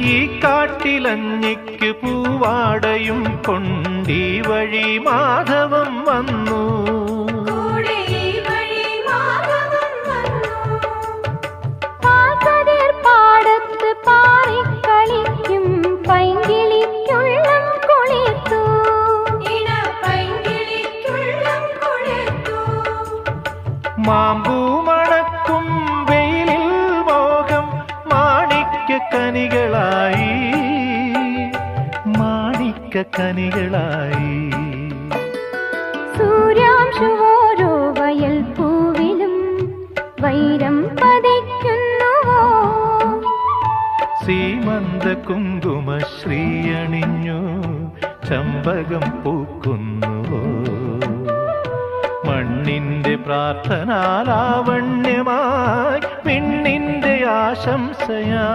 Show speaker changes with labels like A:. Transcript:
A: ഈ കാട്ടിലഞ്ഞിക്ക് പൂവാടയും കൊണ്ടീ വഴി മാധവം വന്നു.
B: പാടത്ത് പാറിക്കളിക്കും പൈങ്കിളിക്കുള്ളം കുളിർത്തു.
A: മാമ്പൂ മണക്കും വെയിലിൽ മോഹം മാണിക്യക്കനികളായി, മാണിക്യക്കനികളായി.
B: സൂര്യാംശുവോരോ വയൽ പൂവിലും വൈരം പതിക്കുന്നുവോ.
A: സീമന്ത കുങ്കുമശ്രീ അണിഞ്ഞു ചമ്പകം പൂക്കുന്നുവോ. മണ്ണിന്റെ പ്രാർത്ഥനാലാവണ്യമായി പെണ്ണിന്റെ ആശംസയാ.